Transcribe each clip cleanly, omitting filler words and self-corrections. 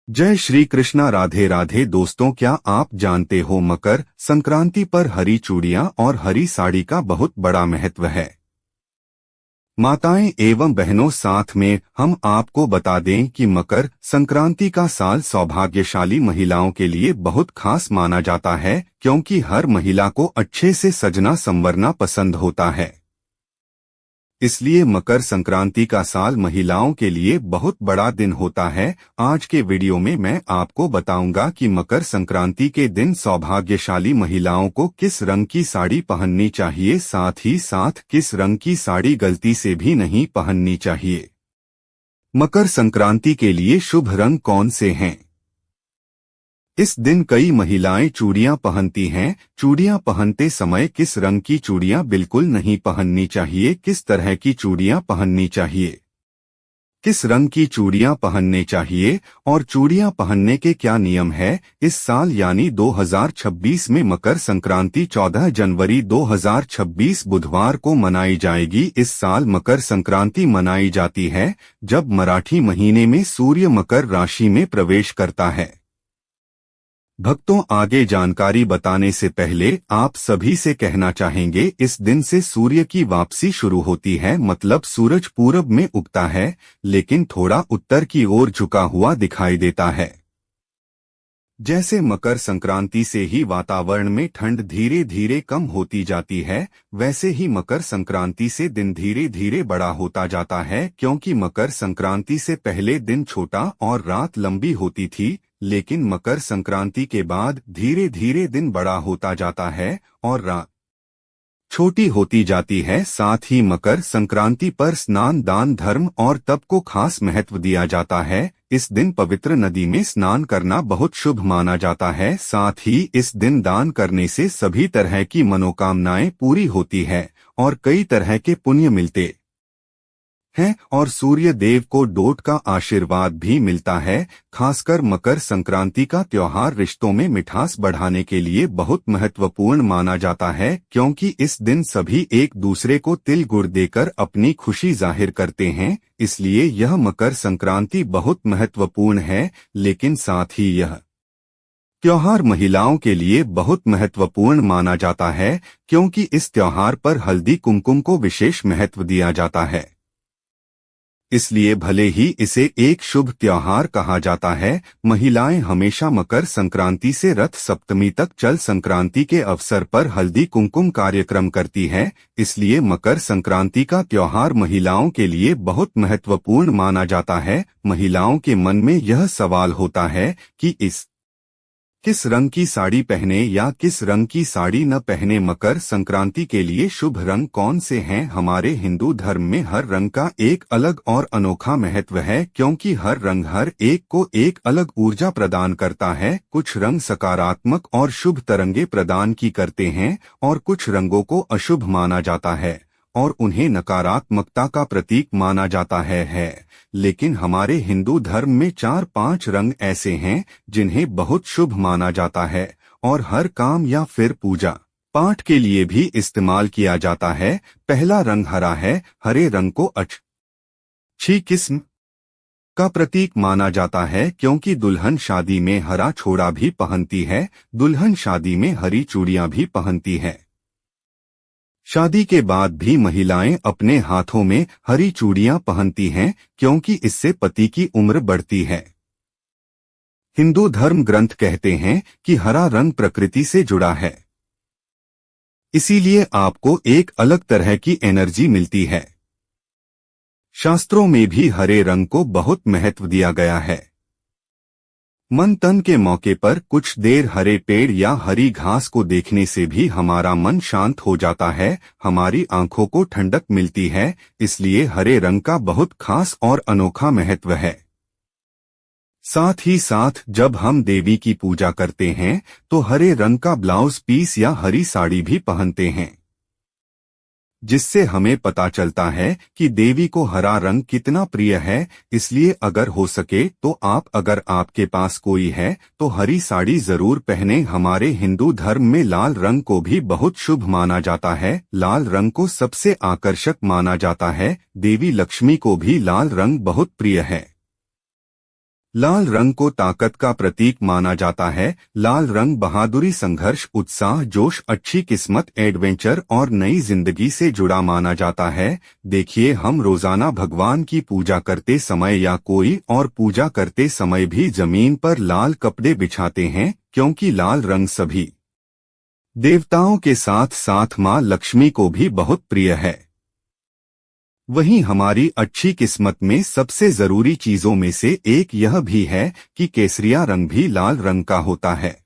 जय श्री कृष्णा। राधे राधे दोस्तों, क्या आप जानते हो मकर संक्रांति पर हरी चूड़ियां और हरी साड़ी का बहुत बड़ा महत्व है। माताएं एवं बहनों, साथ में हम आपको बता दें कि मकर संक्रांति का साल सौभाग्यशाली महिलाओं के लिए बहुत खास माना जाता है, क्योंकि हर महिला को अच्छे से सजना संवरना पसंद होता है। इसलिए मकर संक्रांति का साल महिलाओं के लिए बहुत बड़ा दिन होता है। आज के वीडियो में मैं आपको बताऊंगा कि मकर संक्रांति के दिन सौभाग्यशाली महिलाओं को किस रंग की साड़ी पहननी चाहिए, साथ ही साथ किस रंग की साड़ी गलती से भी नहीं पहननी चाहिए। मकर संक्रांति के लिए शुभ रंग कौन से हैं? इस दिन कई महिलाएं चूड़ियां पहनती हैं। चूड़ियां पहनते समय किस रंग की चूड़ियां बिल्कुल नहीं पहननी चाहिए, किस तरह की चूड़ियां पहननी चाहिए, किस रंग की चूड़ियां पहनने चाहिए और चूड़ियां पहनने के क्या नियम है। इस साल यानी 2026 में मकर संक्रांति 14 जनवरी 2026 बुधवार को मनाई जाएगी। इस साल मकर संक्रांति मनाई जाती है जब मराठी महीने में सूर्य मकर राशि में प्रवेश करता है। भक्तों, आगे जानकारी बताने से पहले आप सभी से कहना चाहेंगे, इस दिन से सूर्य की वापसी शुरू होती है। मतलब सूरज पूरब में उगता है लेकिन थोड़ा उत्तर की ओर झुका हुआ दिखाई देता है। जैसे मकर संक्रांति से ही वातावरण में ठंड धीरे धीरे कम होती जाती है, वैसे ही मकर संक्रांति से दिन धीरे धीरे बड़ा होता जाता है, क्योंकि मकर संक्रांति से पहले दिन छोटा और रात लंबी होती थी, लेकिन मकर संक्रांति के बाद धीरे धीरे दिन बड़ा होता जाता है और रात छोटी होती जाती है। साथ ही मकर संक्रांति पर स्नान, दान, धर्म और तप को खास महत्व दिया जाता है। इस दिन पवित्र नदी में स्नान करना बहुत शुभ माना जाता है। साथ ही इस दिन दान करने से सभी तरह की मनोकामनाएं पूरी होती है और कई तरह के पुण्य मिलते हैं और सूर्य देव को डोट का आशीर्वाद भी मिलता है। खासकर मकर संक्रांति का त्योहार रिश्तों में मिठास बढ़ाने के लिए बहुत महत्वपूर्ण माना जाता है, क्योंकि इस दिन सभी एक दूसरे को तिल गुड़ देकर अपनी खुशी जाहिर करते हैं। इसलिए यह मकर संक्रांति बहुत महत्वपूर्ण है। लेकिन साथ ही यह त्योहार महिलाओं के लिए बहुत महत्वपूर्ण माना जाता है, क्योंकि इस त्योहार पर हल्दी कुमकुम को विशेष महत्व दिया जाता है। इसलिए भले ही इसे एक शुभ त्योहार कहा जाता है, महिलाएं हमेशा मकर संक्रांति से रथ सप्तमी तक चल संक्रांति के अवसर पर हल्दी कुमकुम कार्यक्रम करती है। इसलिए मकर संक्रांति का त्योहार महिलाओं के लिए बहुत महत्वपूर्ण माना जाता है। महिलाओं के मन में यह सवाल होता है कि किस रंग की साड़ी पहने या किस रंग की साड़ी न पहने। मकर संक्रांति के लिए शुभ रंग कौन से हैं? हमारे हिंदू धर्म में हर रंग का एक अलग और अनोखा महत्व है, क्योंकि हर रंग हर एक को एक अलग ऊर्जा प्रदान करता है। कुछ रंग सकारात्मक और शुभ तरंगे प्रदान की करते हैं और कुछ रंगों को अशुभ माना जाता है और उन्हें नकारात्मकता का प्रतीक माना जाता है। लेकिन हमारे हिंदू धर्म में 4-5 रंग ऐसे हैं जिन्हें बहुत शुभ माना जाता है और हर काम या फिर पूजा पाठ के लिए भी इस्तेमाल किया जाता है। पहला रंग हरा है। हरे रंग को अच्छी किस्म का प्रतीक माना जाता है, क्योंकि दुल्हन शादी में हरा छोड़ा भी पहनती है। दुल्हन शादी में हरी चूड़ियां भी पहनती है। शादी के बाद भी महिलाएं अपने हाथों में हरी चूड़ियां पहनती हैं, क्योंकि इससे पति की उम्र बढ़ती है। हिंदू धर्म ग्रंथ कहते हैं कि हरा रंग प्रकृति से जुड़ा है, इसीलिए आपको एक अलग तरह की एनर्जी मिलती है। शास्त्रों में भी हरे रंग को बहुत महत्व दिया गया है। मन तन के मौके पर कुछ देर हरे पेड़ या हरी घास को देखने से भी हमारा मन शांत हो जाता है, हमारी आंखों को ठंडक मिलती है। इसलिए हरे रंग का बहुत खास और अनोखा महत्व है। साथ ही साथ जब हम देवी की पूजा करते हैं तो हरे रंग का ब्लाउज पीस या हरी साड़ी भी पहनते हैं, जिससे हमें पता चलता है कि देवी को हरा रंग कितना प्रिय है। इसलिए अगर हो सके तो अगर आपके पास कोई है तो हरी साड़ी जरूर पहने। हमारे हिंदू धर्म में लाल रंग को भी बहुत शुभ माना जाता है। लाल रंग को सबसे आकर्षक माना जाता है। देवी लक्ष्मी को भी लाल रंग बहुत प्रिय है। लाल रंग को ताकत का प्रतीक माना जाता है। लाल रंग बहादुरी, संघर्ष, उत्साह, जोश, अच्छी किस्मत, एडवेंचर और नई जिंदगी से जुड़ा माना जाता है। देखिए, हम रोजाना भगवान की पूजा करते समय या कोई और पूजा करते समय भी जमीन पर लाल कपड़े बिछाते हैं, क्योंकि लाल रंग सभी देवताओं के साथ साथ मां लक्ष्मी को भी बहुत प्रिय है। वहीं हमारी अच्छी किस्मत में सबसे जरूरी चीजों में से एक यह भी है कि केसरिया रंग भी लाल रंग का होता है।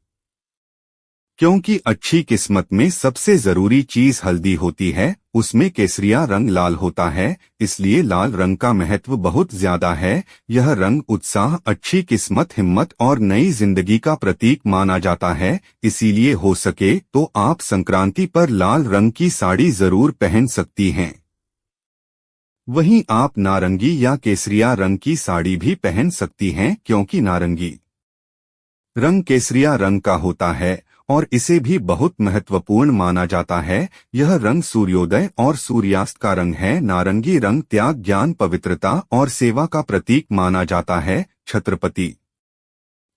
क्योंकि अच्छी किस्मत में सबसे जरूरी चीज हल्दी होती है, उसमें केसरिया रंग लाल होता है, इसलिए लाल रंग का महत्व बहुत ज्यादा है। यह रंग उत्साह, अच्छी किस्मत, हिम्मत और नई जिंदगी का प्रतीक माना जाता है। इसीलिए हो सके तो आप संक्रांति पर लाल रंग की साड़ी जरूर पहन सकती हैं। वहीं आप नारंगी या केसरिया रंग की साड़ी भी पहन सकती हैं, क्योंकि नारंगी रंग केसरिया रंग का होता है और इसे भी बहुत महत्वपूर्ण माना जाता है। यह रंग सूर्योदय और सूर्यास्त का रंग है। नारंगी रंग त्याग, ज्ञान, पवित्रता और सेवा का प्रतीक माना जाता है। छत्रपति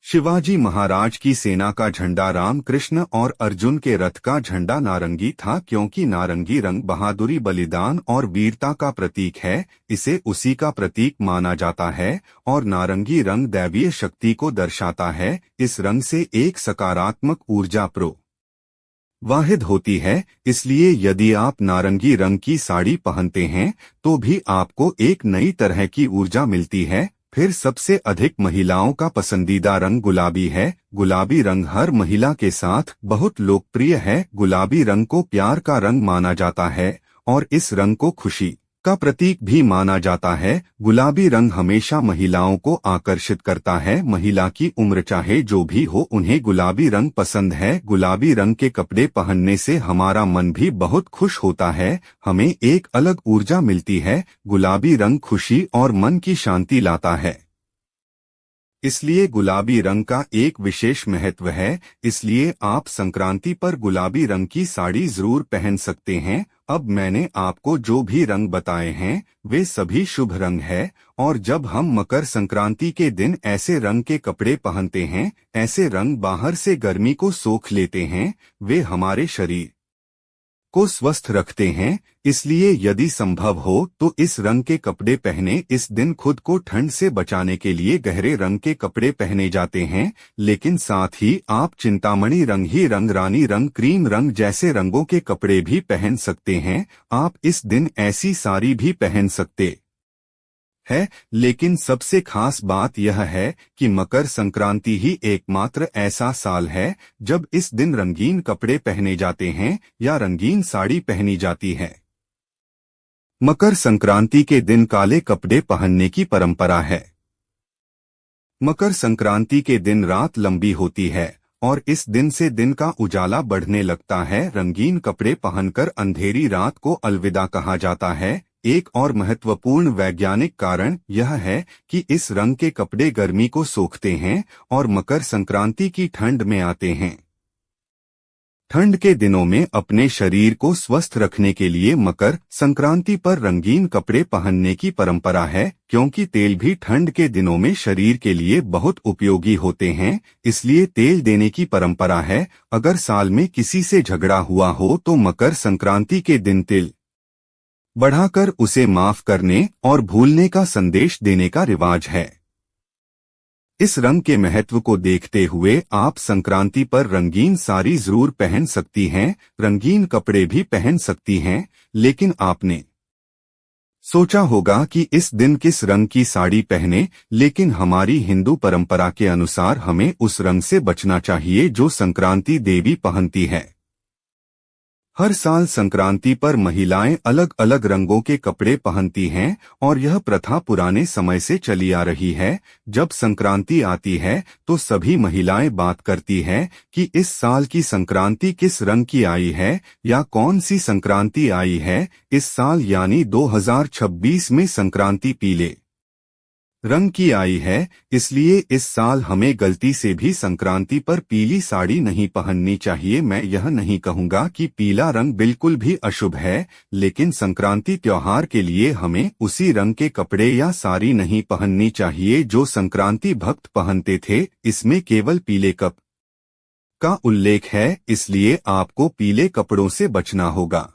शिवाजी महाराज की सेना का झंडा, राम कृष्ण और अर्जुन के रथ का झंडा नारंगी था, क्योंकि नारंगी रंग बहादुरी, बलिदान और वीरता का प्रतीक है। इसे उसी का प्रतीक माना जाता है और नारंगी रंग दैवीय शक्ति को दर्शाता है। इस रंग से एक सकारात्मक ऊर्जा वाहिद होती है, इसलिए यदि आप नारंगी रंग की साड़ी पहनते हैं तो भी आपको एक नई तरह की ऊर्जा मिलती है। फिर सबसे अधिक महिलाओं का पसंदीदा रंग गुलाबी है। गुलाबी रंग हर महिला के साथ बहुत लोकप्रिय है। गुलाबी रंग को प्यार का रंग माना जाता है और इस रंग को खुशी का प्रतीक भी माना जाता है। गुलाबी रंग हमेशा महिलाओं को आकर्षित करता है। महिला की उम्र चाहे जो भी हो, उन्हें गुलाबी रंग पसंद है। गुलाबी रंग के कपड़े पहनने से हमारा मन भी बहुत खुश होता है, हमें एक अलग ऊर्जा मिलती है। गुलाबी रंग खुशी और मन की शांति लाता है, इसलिए गुलाबी रंग का एक विशेष महत्व है। इसलिए आप संक्रांति पर गुलाबी रंग की साड़ी जरूर पहन सकते हैं। अब मैंने आपको जो भी रंग बताए हैं वे सभी शुभ रंग है, और जब हम मकर संक्रांति के दिन ऐसे रंग के कपड़े पहनते हैं, ऐसे रंग बाहर से गर्मी को सोख लेते हैं, वे हमारे शरीर को स्वस्थ रखते हैं। इसलिए यदि संभव हो तो इस रंग के कपड़े पहने। इस दिन खुद को ठंड से बचाने के लिए गहरे रंग के कपड़े पहने जाते हैं, लेकिन साथ ही आप चिंतामणि रंग, ही रंग, रानी रंग, क्रीम रंग जैसे रंगों के कपड़े भी पहन सकते हैं। आप इस दिन ऐसी साड़ी भी पहन सकते है, लेकिन सबसे खास बात यह है कि मकर संक्रांति ही एकमात्र ऐसा साल है जब इस दिन रंगीन कपड़े पहने जाते हैं या रंगीन साड़ी पहनी जाती है। मकर संक्रांति के दिन काले कपड़े पहनने की परंपरा है। मकर संक्रांति के दिन रात लंबी होती है और इस दिन से दिन का उजाला बढ़ने लगता है। रंगीन कपड़े पहनकर अंधेरी रात को अलविदा कहा जाता है। एक और महत्वपूर्ण वैज्ञानिक कारण यह है कि इस रंग के कपड़े गर्मी को सोखते हैं और मकर संक्रांति की ठंड में आते हैं। ठंड के दिनों में अपने शरीर को स्वस्थ रखने के लिए मकर संक्रांति पर रंगीन कपड़े पहनने की परंपरा है, क्योंकि तेल भी ठंड के दिनों में शरीर के लिए बहुत उपयोगी होते हैं, इसलिए तेल देने की परंपरा है। अगर साल में किसी से झगड़ा हुआ हो तो मकर संक्रांति के दिन तिल बढ़ाकर उसे माफ करने और भूलने का संदेश देने का रिवाज है। इस रंग के महत्व को देखते हुए आप संक्रांति पर रंगीन साड़ी जरूर पहन सकती हैं, रंगीन कपड़े भी पहन सकती हैं, लेकिन आपने सोचा होगा कि इस दिन किस रंग की साड़ी पहने, लेकिन हमारी हिंदू परंपरा के अनुसार हमें उस रंग से बचना चाहिए जो संक्रांति देवी पहनती है। हर साल संक्रांति पर महिलाएं अलग अलग रंगों के कपड़े पहनती हैं और यह प्रथा पुराने समय से चली आ रही है। जब संक्रांति आती है तो सभी महिलाएं बात करती हैं कि इस साल की संक्रांति किस रंग की आई है या कौन सी संक्रांति आई है। इस साल यानी 2026 में संक्रांति पीले रंग की आई है, इसलिए इस साल हमें गलती से भी संक्रांति पर पीली साड़ी नहीं पहननी चाहिए। मैं यह नहीं कहूंगा कि पीला रंग बिल्कुल भी अशुभ है, लेकिन संक्रांति त्योहार के लिए हमें उसी रंग के कपड़े या साड़ी नहीं पहननी चाहिए जो संक्रांति भक्त पहनते थे। इसमें केवल पीले कप का उल्लेख है, इसलिए आपको पीले कपड़ों से बचना होगा।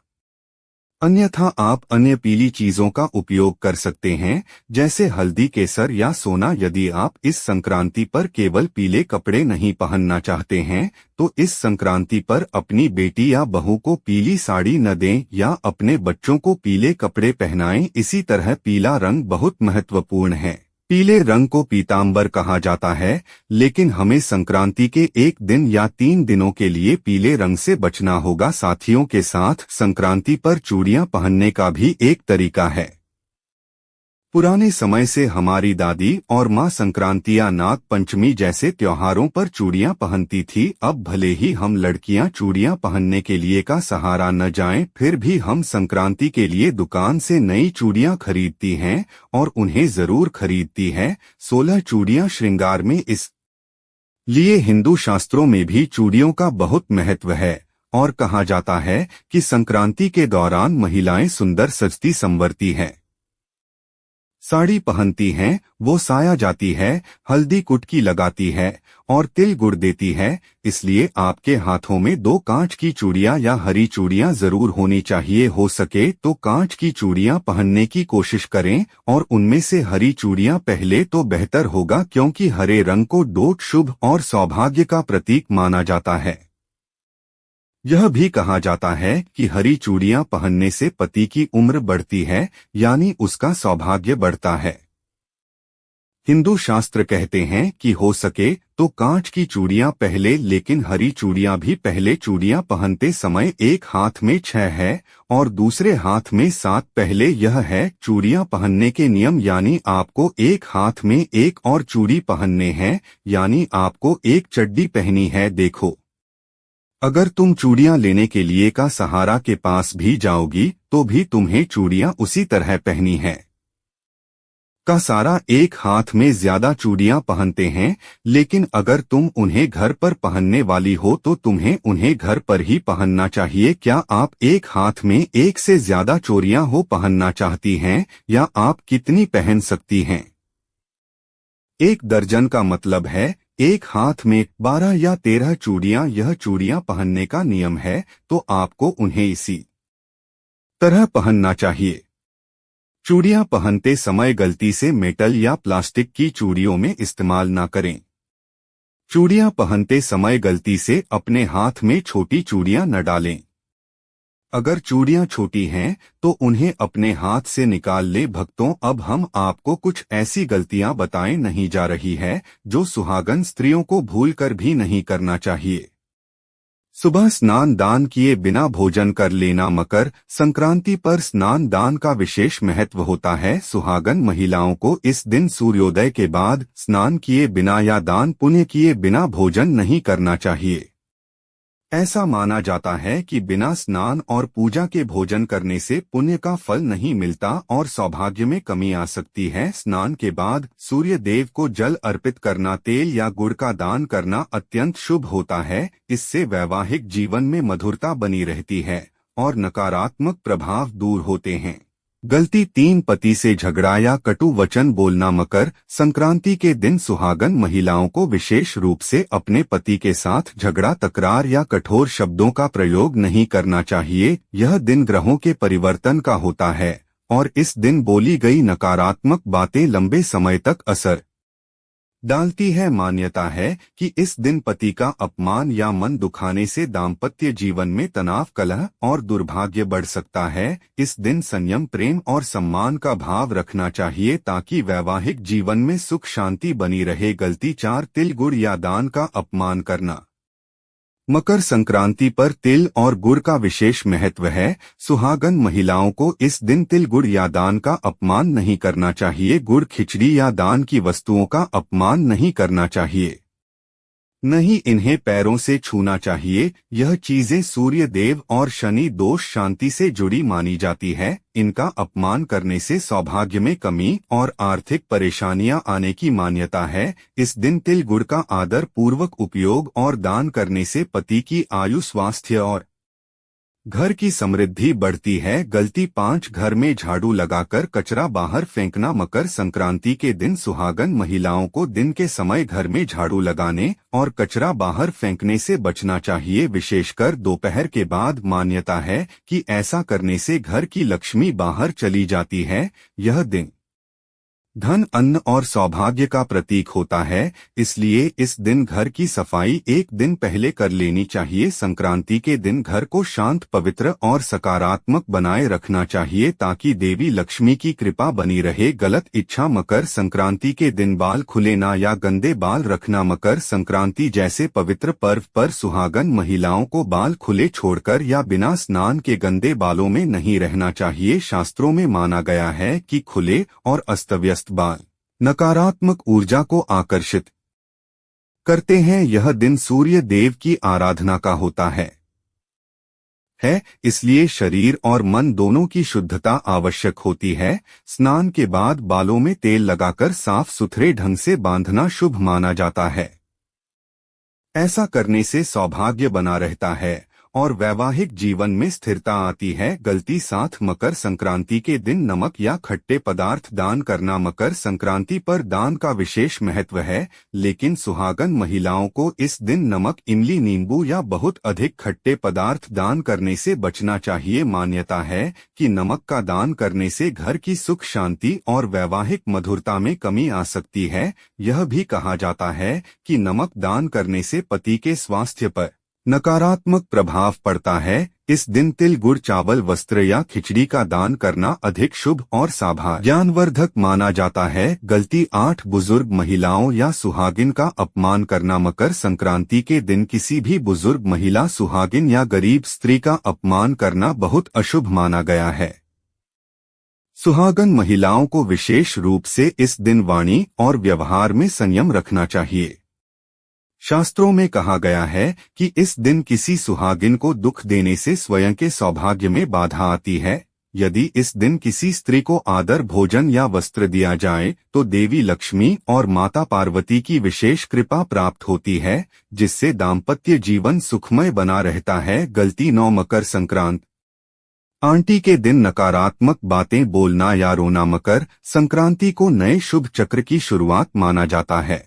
अन्यथा आप अन्य पीली चीजों का उपयोग कर सकते हैं, जैसे हल्दी, केसर या सोना। यदि आप इस संक्रांति पर केवल पीले कपड़े नहीं पहनना चाहते हैं, तो इस संक्रांति पर अपनी बेटी या बहू को पीली साड़ी न दें या अपने बच्चों को पीले कपड़े पहनाएं। इसी तरह पीला रंग बहुत महत्वपूर्ण है। पीले रंग को पीतांबर कहा जाता है, लेकिन हमें संक्रांति के एक दिन या 3 दिनों के लिए पीले रंग से बचना होगा। साथियों के साथ संक्रांति पर चूड़ियां पहनने का भी एक तरीका है। पुराने समय से हमारी दादी और माँ संक्रांति या नाग पंचमी जैसे त्योहारों पर चूड़ियां पहनती थी। अब भले ही हम लड़कियां चूड़ियां पहनने के लिए का सहारा न जाएं, फिर भी हम संक्रांति के लिए दुकान से नई चूड़ियां खरीदती हैं और उन्हें जरूर खरीदती हैं। 16 चूड़ियां श्रृंगार में, इस लिए हिंदू शास्त्रों में भी चूड़ियों का बहुत महत्व है और कहा जाता है कि संक्रांति के दौरान महिलाएं सुंदर सजती संवरती हैं। साड़ी पहनती हैं, वो साया जाती है, हल्दी कुटकी लगाती है और तिल गुड़ देती है। इसलिए आपके हाथों में 2 कांच की चूड़ियां या हरी चूड़ियां जरूर होनी चाहिए। हो सके तो कांच की चूड़ियां पहनने की कोशिश करें और उनमें से हरी चूड़ियां पहले तो बेहतर होगा, क्योंकि हरे रंग को डोट शुभ और सौभाग्य का प्रतीक माना जाता है। यह भी कहा जाता है कि हरी चूड़ियां पहनने से पति की उम्र बढ़ती है, यानी उसका सौभाग्य बढ़ता है। हिंदू शास्त्र कहते हैं कि हो सके तो कांच की चूड़ियां पहले, लेकिन हरी चूड़ियां भी पहले। चूड़ियां पहनते समय एक हाथ में 6 है और दूसरे हाथ में 7 पहले यह है चूड़ियां पहनने के नियम, यानी आपको एक हाथ में एक और चूड़ी पहनने हैं, यानी आपको एक चड्डी पहनी है। देखो, अगर तुम चूड़ियां लेने के लिए का सहारा के पास भी जाओगी तो भी तुम्हें चूड़ियां उसी तरह पहनी है। का सारा एक हाथ में ज्यादा चूड़ियां पहनते हैं, लेकिन अगर तुम उन्हें घर पर पहनने वाली हो तो तुम्हें उन्हें घर पर ही पहनना चाहिए। क्या आप एक हाथ में एक से ज्यादा चूड़ियां हो पहनना चाहती हैं, या आप कितनी पहन सकती हैं? 1 दर्जन का मतलब है एक हाथ में 12 या 13 चूड़ियां। यह चूड़ियां पहनने का नियम है, तो आपको उन्हें इसी तरह पहनना चाहिए। चूड़ियां पहनते समय गलती से मेटल या प्लास्टिक की चूड़ियों में इस्तेमाल ना करें। चूड़ियां पहनते समय गलती से अपने हाथ में छोटी चूड़ियां न डालें। अगर चूड़ियां छोटी हैं तो उन्हें अपने हाथ से निकाल ले। भक्तों, अब हम आपको कुछ ऐसी गलतियां बताएं नहीं जा रही है जो सुहागन स्त्रियों को भूलकर भी नहीं करना चाहिए। सुबह स्नान दान किए बिना भोजन कर लेना। मकर संक्रांति पर स्नान दान का विशेष महत्व होता है। सुहागन महिलाओं को इस दिन सूर्योदय के बाद स्नान किए बिना या दान पुण्य किए बिना भोजन नहीं करना चाहिए। ऐसा माना जाता है कि बिना स्नान और पूजा के भोजन करने से पुण्य का फल नहीं मिलता और सौभाग्य में कमी आ सकती है। स्नान के बाद सूर्य देव को जल अर्पित करना, तेल या गुड़ का दान करना अत्यंत शुभ होता है। इससे वैवाहिक जीवन में मधुरता बनी रहती है और नकारात्मक प्रभाव दूर होते हैं। गलती 3 पति से झगड़ा या कटु वचन बोलना। मकर संक्रांति के दिन सुहागन महिलाओं को विशेष रूप से अपने पति के साथ झगड़ा, तकरार या कठोर शब्दों का प्रयोग नहीं करना चाहिए। यह दिन ग्रहों के परिवर्तन का होता है और इस दिन बोली गई नकारात्मक बातें लंबे समय तक असर डालती है। मान्यता है कि इस दिन पति का अपमान या मन दुखाने से दाम्पत्य जीवन में तनाव, कलह और दुर्भाग्य बढ़ सकता है। इस दिन संयम, प्रेम और सम्मान का भाव रखना चाहिए ताकि वैवाहिक जीवन में सुख शांति बनी रहे। गलती 4 तिल गुड़ या दान का अपमान करना। मकर संक्रांति पर तिल और गुड़ का विशेष महत्व है। सुहागन महिलाओं को इस दिन तिल गुड़ या दान का अपमान नहीं करना चाहिए। गुड़, खिचड़ी या दान की वस्तुओं का अपमान नहीं करना चाहिए। नहीं इन्हें पैरों से छूना चाहिए। यह चीजें सूर्य देव और शनि दोष शांति से जुड़ी मानी जाती है। इनका अपमान करने से सौभाग्य में कमी और आर्थिक परेशानियां आने की मान्यता है। इस दिन तिल गुड़ का आदर पूर्वक उपयोग और दान करने से पति की आयु, स्वास्थ्य और घर की समृद्धि बढ़ती है। गलती 5, घर में झाड़ू लगाकर कचरा बाहर फेंकना। मकर संक्रांति के दिन सुहागन महिलाओं को दिन के समय घर में झाड़ू लगाने और कचरा बाहर फेंकने से बचना चाहिए, विशेषकर दोपहर के बाद। मान्यता है कि ऐसा करने से घर की लक्ष्मी बाहर चली जाती है। यह दिन धन, अन्न और सौभाग्य का प्रतीक होता है, इसलिए इस दिन घर की सफाई एक दिन पहले कर लेनी चाहिए। संक्रांति के दिन घर को शांत, पवित्र और सकारात्मक बनाए रखना चाहिए ताकि देवी लक्ष्मी की कृपा बनी रहे। गलत इच्छा, मकर संक्रांति के दिन बाल खुले ना या गंदे बाल रखना। मकर संक्रांति जैसे पवित्र पर्व पर सुहागन महिलाओं को बाल खुले छोड़कर या बिना स्नान के गंदे बालों में नहीं रहना चाहिए। शास्त्रों में माना गया है कि खुले और अस्तव्यस्त बाल नकारात्मक ऊर्जा को आकर्षित करते हैं। यह दिन सूर्य देव की आराधना का होता है, इसलिए शरीर और मन दोनों की शुद्धता आवश्यक होती है। स्नान के बाद बालों में तेल लगाकर साफ सुथरे ढंग से बांधना शुभ माना जाता है। ऐसा करने से सौभाग्य बना रहता है और वैवाहिक जीवन में स्थिरता आती है। गलती 7, मकर संक्रांति के दिन नमक या खट्टे पदार्थ दान करना। मकर संक्रांति पर दान का विशेष महत्व है, लेकिन सुहागन महिलाओं को इस दिन नमक, इमली, नींबू या बहुत अधिक खट्टे पदार्थ दान करने से बचना चाहिए। मान्यता है कि नमक का दान करने से घर की सुख, शांति और वैवाहिक मधुरता में कमी आ सकती है। यह भी कहा जाता है कि नमक दान करने से पति के स्वास्थ्य पर नकारात्मक प्रभाव पड़ता है। इस दिन तिल, गुड़, चावल, वस्त्र या खिचड़ी का दान करना अधिक शुभ और ज्ञानवर्धक माना जाता है। गलती 8, बुजुर्ग महिलाओं या सुहागिन का अपमान करना। मकर संक्रांति के दिन किसी भी बुजुर्ग महिला, सुहागिन या गरीब स्त्री का अपमान करना बहुत अशुभ माना गया है। सुहागन महिलाओं को विशेष रूप से इस दिन वाणी और व्यवहार में संयम रखना चाहिए। शास्त्रों में कहा गया है कि इस दिन किसी सुहागिन को दुख देने से स्वयं के सौभाग्य में बाधा आती है। यदि इस दिन किसी स्त्री को आदर, भोजन या वस्त्र दिया जाए तो देवी लक्ष्मी और माता पार्वती की विशेष कृपा प्राप्त होती है, जिससे दाम्पत्य जीवन सुखमय बना रहता है। गलती 9, मकर संक्रांति आंटी के दिन नकारात्मक बातें बोलना या रोना। मकर संक्रांति को नए शुभ चक्र की शुरुआत माना जाता है।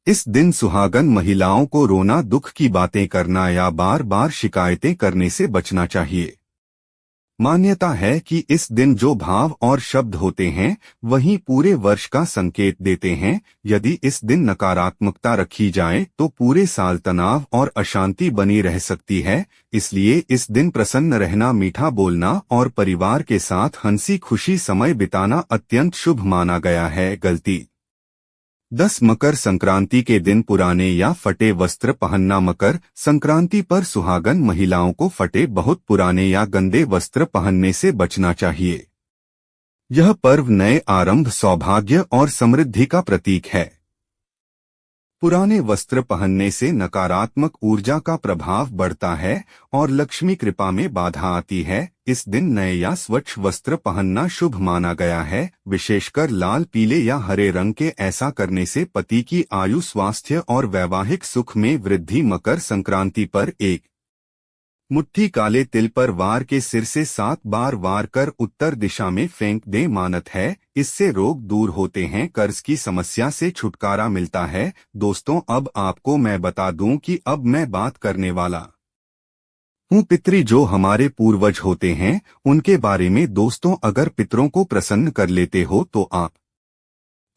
इस दिन सुहागन महिलाओं को रोना, दुख की बातें करना या बार बार शिकायतें करने से बचना चाहिए। मान्यता है कि इस दिन जो भाव और शब्द होते हैं वही पूरे वर्ष का संकेत देते हैं। यदि इस दिन नकारात्मकता रखी जाए तो पूरे साल तनाव और अशांति बनी रह सकती है। इसलिए इस दिन प्रसन्न रहना, मीठा बोलना और परिवार के साथ हंसी खुशी समय बिताना अत्यंत शुभ माना गया है। गलती 10, मकर संक्रांति के दिन पुराने या फटे वस्त्र पहनना। मकर संक्रांति पर सुहागन महिलाओं को फटे, बहुत पुराने या गंदे वस्त्र पहनने से बचना चाहिए। यह पर्व नए आरंभ, सौभाग्य और समृद्धि का प्रतीक है। पुराने वस्त्र पहनने से नकारात्मक ऊर्जा का प्रभाव बढ़ता है और लक्ष्मी कृपा में बाधा आती है। इस दिन नए या स्वच्छ वस्त्र पहनना शुभ माना गया है, विशेषकर लाल, पीले या हरे रंग के। ऐसा करने से पति की आयु, स्वास्थ्य और वैवाहिक सुख में वृद्धि। मकर संक्रांति पर एक मुट्ठी काले तिल पर वार के सिर से 7 बार वार कर उत्तर दिशा में फेंक दें। मानत है इससे रोग दूर होते हैं, कर्ज की समस्या से छुटकारा मिलता है। दोस्तों, अब आपको मैं बता दूं कि अब मैं बात करने वाला हूँ पितृ, जो हमारे पूर्वज होते हैं उनके बारे में। दोस्तों, अगर पितरों को प्रसन्न कर लेते हो तो आप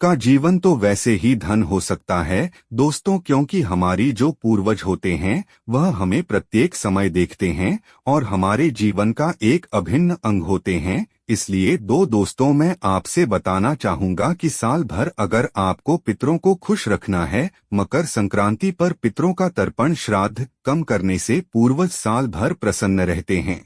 का जीवन तो वैसे ही धन हो सकता है दोस्तों, क्योंकि हमारी जो पूर्वज होते हैं वह हमें प्रत्येक समय देखते हैं और हमारे जीवन का एक अभिन्न अंग होते हैं। इसलिए दोस्तों, मैं आपसे बताना चाहूंगा कि साल भर अगर आपको पितरों को खुश रखना है, मकर संक्रांति पर पितरों का तर्पण, श्राद्ध कम करने से पूर्वज साल भर प्रसन्न रहते हैं।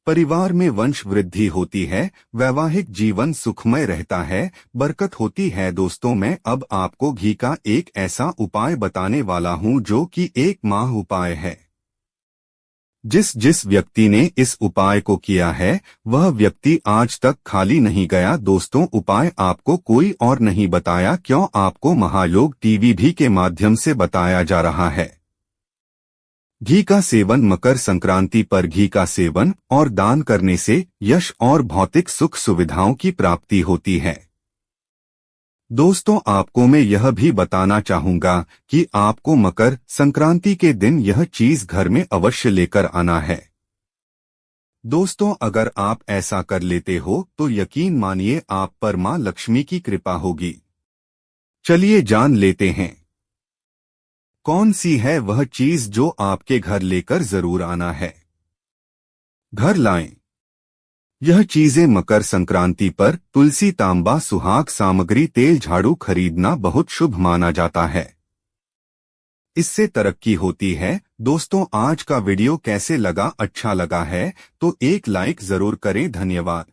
परिवार में वंश वृद्धि होती है, वैवाहिक जीवन सुखमय रहता है, बरकत होती है। दोस्तों, मैं अब आपको घी का एक ऐसा उपाय बताने वाला हूं जो कि एक माह उपाय है। जिस जिस व्यक्ति ने इस उपाय को किया है वह व्यक्ति आज तक खाली नहीं गया। दोस्तों, उपाय आपको कोई और नहीं बताया, क्यों आपको महायोग टीवी भी के माध्यम से बताया जा रहा है। घी का सेवन मकर संक्रांति पर घी का सेवन और दान करने से यश और भौतिक सुख सुविधाओं की प्राप्ति होती है। दोस्तों, आपको मैं यह भी बताना चाहूंगा कि आपको मकर संक्रांति के दिन यह चीज घर में अवश्य लेकर आना है। दोस्तों, अगर आप ऐसा कर लेते हो तो यकीन मानिए आप पर मां लक्ष्मी की कृपा होगी। चलिए जान लेते हैं कौन सी है वह चीज जो आपके घर लेकर जरूर आना है। घर लाएं। यह चीजें मकर संक्रांति पर तुलसी, तांबा, सुहाग सामग्री, तेल, झाड़ू खरीदना बहुत शुभ माना जाता है। इससे तरक्की होती है। दोस्तों, आज का वीडियो कैसे लगा? अच्छा लगा है तो एक लाइक जरूर करें। धन्यवाद।